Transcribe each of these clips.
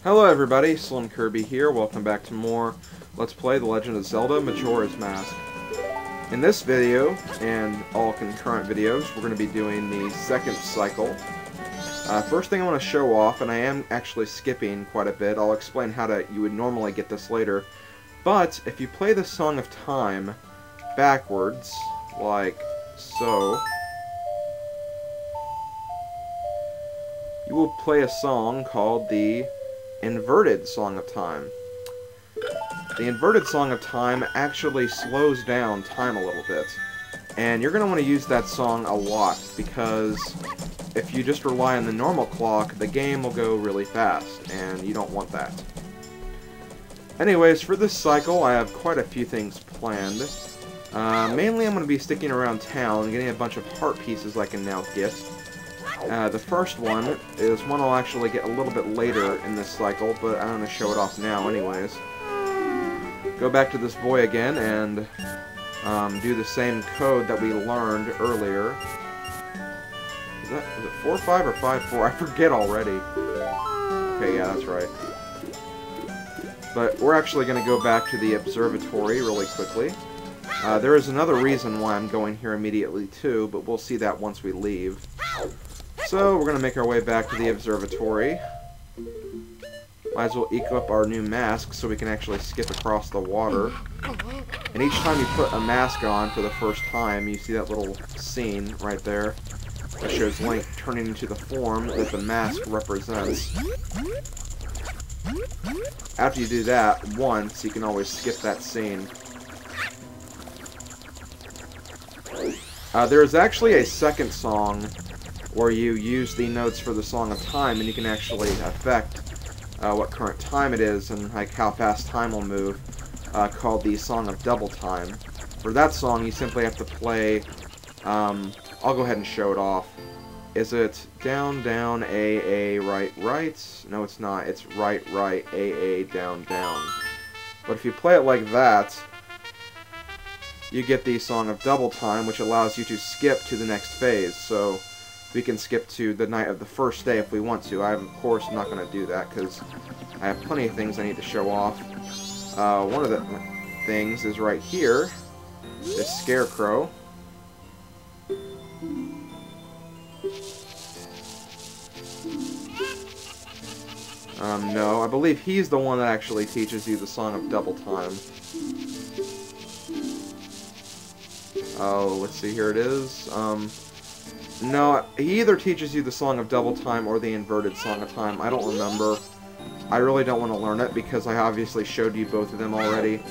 Hello everybody, SlimKirby here. Welcome back to more Let's Play The Legend of Zelda Majora's Mask. In this video, and all concurrent videos, we're going to be doing the second cycle. First thing I want to show off, and I am actually skipping quite a bit, I'll explain how you would normally get this later, but if you play the Song of Time backwards, like so, you will play a song called the Inverted Song of Time. The Inverted Song of Time actually slows down time a little bit. And you're going to want to use that song a lot, because if you just rely on the normal clock, the game will go really fast, and you don't want that. Anyways, for this cycle, I have quite a few things planned. Mainly I'm going to be sticking around town, getting a bunch of heart pieces I can now get. The first one is one I'll actually get a little bit later in this cycle, but I'm going to show it off now anyways. Go back to this boy again and do the same code that we learned earlier. Was it 4-5 or 5-4? I forget already. Okay, yeah, that's right. But we're actually going to go back to the observatory really quickly. There is another reason why I'm going here immediately too, but we'll see that once we leave. So, we're going to make our way back to the observatory. Might as well equip our new mask so we can actually skip across the water. And each time you put a mask on for the first time, you see that little scene right there that shows Link turning into the form that the mask represents. After you do that once, you can always skip that scene. There is actually a second song where you use the notes for the Song of Time, and you can actually affect what current time it is and like how fast time will move, called the Song of Double Time. For that song, you simply have to play, I'll go ahead and show it off. Is it down, down, A, right, right? No, it's not. It's right, right, A, down, down. But if you play it like that, you get the Song of Double Time, which allows you to skip to the next phase. So we can skip to the night of the first day if we want to. I, of course, am not going to do that because I have plenty of things I need to show off. One of the things is right here, this Scarecrow. No, I believe he's the one that actually teaches you the Song of Double Time. Oh, let's see, here it is. No, he either teaches you the Song of Double Time or the Inverted Song of Time. I don't remember. I really don't want to learn it because I obviously showed you both of them already.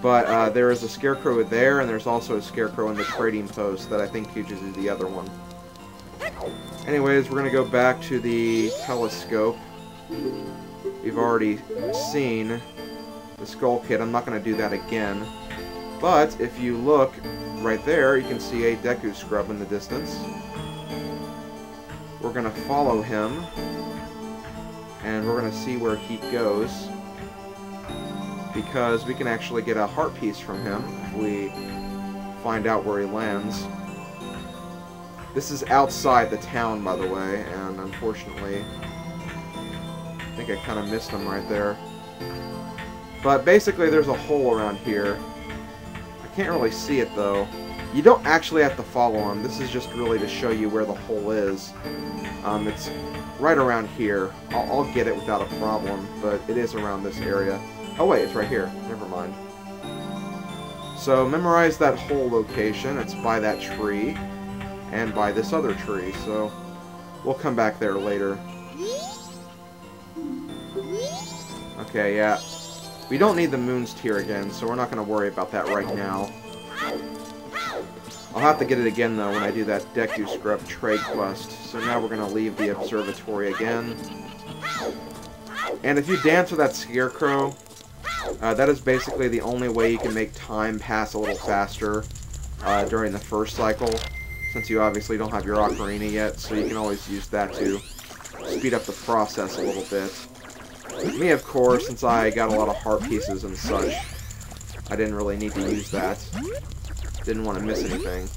But there is a Scarecrow there, and there's also a Scarecrow in the trading post that I think teaches you the other one. Anyways, we're going to go back to the telescope. We've already seen the Skull Kid. I'm not going to do that again. But if you look right there, you can see a Deku Scrub in the distance. We're going to follow him, and we're going to see where he goes, because we can actually get a heart piece from him if we find out where he lands. This is outside the town, by the way, and unfortunately, I think I kind of missed him right there. But basically, there's a hole around here. I can't really see it, though. You don't actually have to follow him. This is just really to show you where the hole is. It's right around here. I'll get it without a problem, but it is around this area. Oh wait, it's right here. Never mind. So memorize that hole location. It's by that tree and by this other tree. So we'll come back there later. Okay, yeah. We don't need the Moon's Tear again, so we're not going to worry about that right now. I'll have to get it again, though, when I do that Deku Scrub trade quest. So now we're going to leave the observatory again. And if you dance with that Scarecrow, that is basically the only way you can make time pass a little faster during the first cycle, since you obviously don't have your Ocarina yet, so you can always use that to speed up the process a little bit. Me, of course, since I got a lot of heart pieces and such, I didn't really need to use that. Didn't want to miss anything.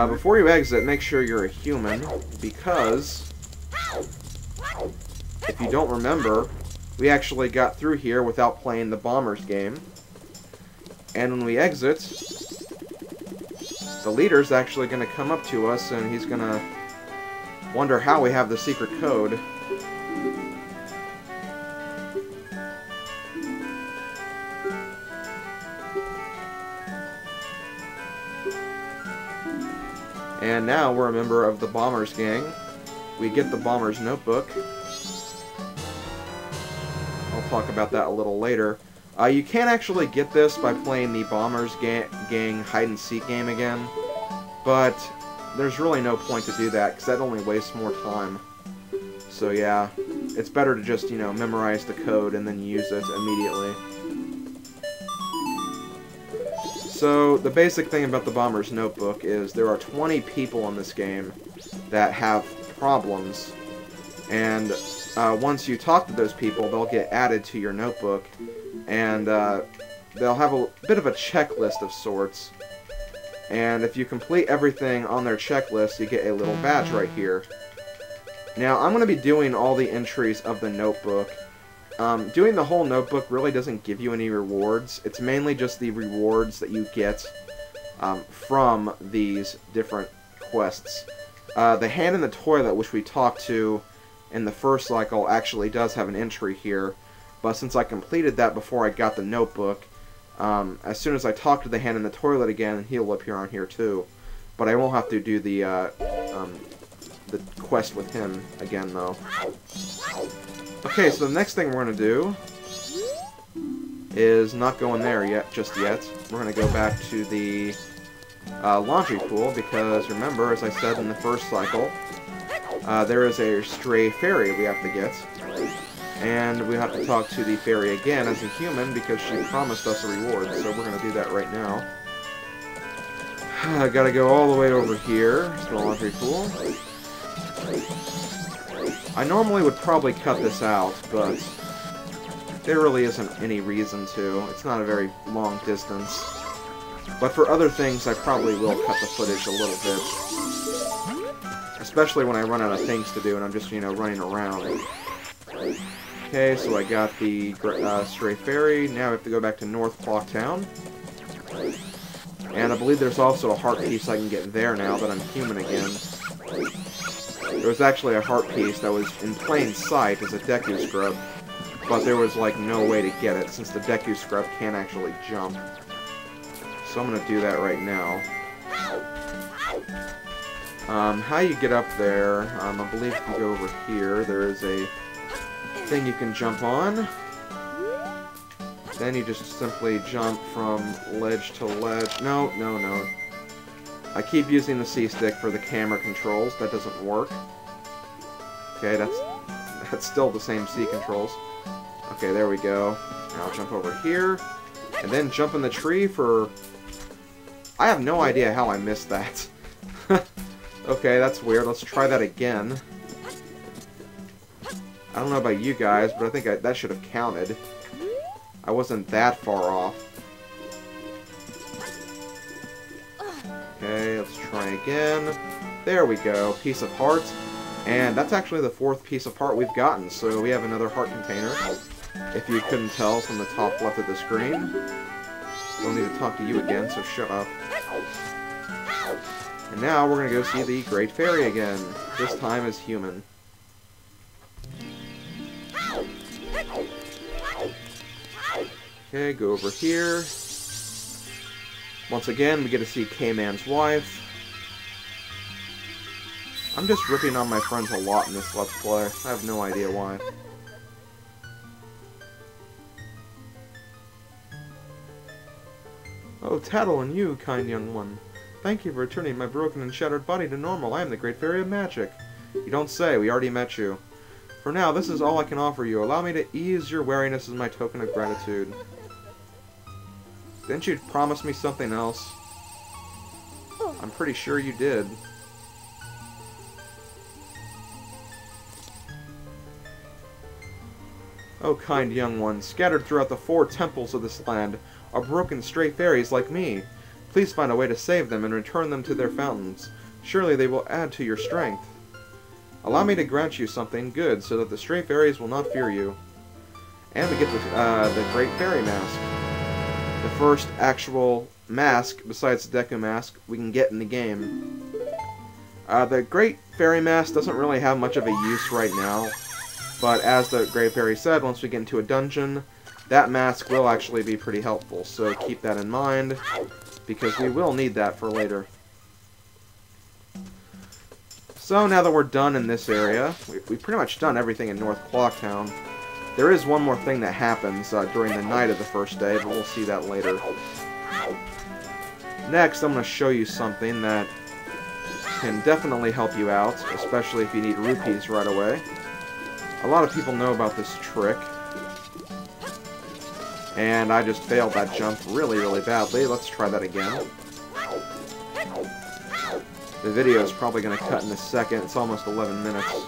Before you exit, make sure you're a human, because if you don't remember, we actually got through here without playing the Bombers game. And when we exit, the leader's actually going to come up to us and he's going to wonder how we have the secret code. And now we're a member of the Bombers gang. We get the Bombers notebook. I'll talk about that a little later. You can't actually get this by playing the Bombers gang hide-and-seek game again, but there's really no point to do that, because that only wastes more time. So yeah, it's better to just, you know, memorize the code and then use it immediately. So, the basic thing about the Bomber's Notebook is there are 20 people in this game that have problems, and once you talk to those people, they'll get added to your notebook, and they'll have a bit of a checklist of sorts, and if you complete everything on their checklist, you get a little badge right here. Now, I'm going to be doing all the entries of the notebook. Doing the whole notebook really doesn't give you any rewards. It's mainly just the rewards that you get from these different quests. The hand in the toilet, which we talked to in the first cycle, actually does have an entry here. But since I completed that before I got the notebook, as soon as I talk to the hand in the toilet again, he'll appear on here too. But I won't have to do the quest with him again, though. Okay, so the next thing we're going to do is not go in there just yet. We're going to go back to the laundry pool, because remember, as I said in the first cycle, there is a stray fairy we have to get. And we have to talk to the fairy again as a human, because she promised us a reward, so we're going to do that right now. I gotta go all the way over here to the laundry pool. I normally would probably cut this out, but there really isn't any reason to. It's not a very long distance. But for other things, I probably will cut the footage a little bit. Especially when I run out of things to do and I'm just, you know, running around. Okay, so I got the stray fairy. Now we have to go back to North Clock Town. And I believe there's also a heart piece I can get there now that I'm human again. There was actually a heart piece that was in plain sight as a Deku scrub, but there was like no way to get it since the Deku scrub can't actually jump. So I'm gonna do that right now. How you get up there, I believe if you go over here, there is a thing you can jump on. Then you just simply jump from ledge to ledge. No. I keep using the C-stick for the camera controls. That doesn't work. Okay, that's still the same C controls. Okay, there we go. Now I'll jump over here, and then jump in the tree for... I have no idea how I missed that. Okay, that's weird. Let's try that again. I don't know about you guys, but I think that should have counted. I wasn't that far off. Okay, let's try again. There we go. Piece of heart. And that's actually the 4th piece of heart we've gotten, so we have another heart container. If you couldn't tell from the top left of the screen. Don't need to talk to you again, so shut up. And now we're going to go see the Great Fairy again, this time as human. Okay, go over here. Once again, we get to see K-Man's wife. I'm just ripping on my friends a lot in this Let's Play. I have no idea why. Oh, Tattle and you, kind young one. Thank you for returning my broken and shattered body to normal. I am the Great Fairy of Magic. You don't say, we already met you. For now, this is all I can offer you. Allow me to ease your weariness as my token of gratitude. Didn't you promise me something else? I'm pretty sure you did. Oh, kind young one, scattered throughout the 4 temples of this land are broken stray fairies like me. Please find a way to save them and return them to their fountains. Surely they will add to your strength. Allow me to grant you something good, so that the stray fairies will not fear you. And we get the Great Fairy Mask. The first actual mask, besides the Deku Mask, we can get in the game. The Great Fairy Mask doesn't really have much of a use right now, but as the Great Fairy said, once we get into a dungeon, that mask will actually be pretty helpful, so keep that in mind, because we will need that for later. So now that we're done in this area, we've pretty much done everything in North Clocktown. There is one more thing that happens during the night of the first day, but we'll see that later. Next, I'm going to show you something that can definitely help you out, especially if you need rupees right away. A lot of people know about this trick, and I just failed that jump really, really badly. Let's try that again. The video is probably going to cut in a second. It's almost 11 minutes.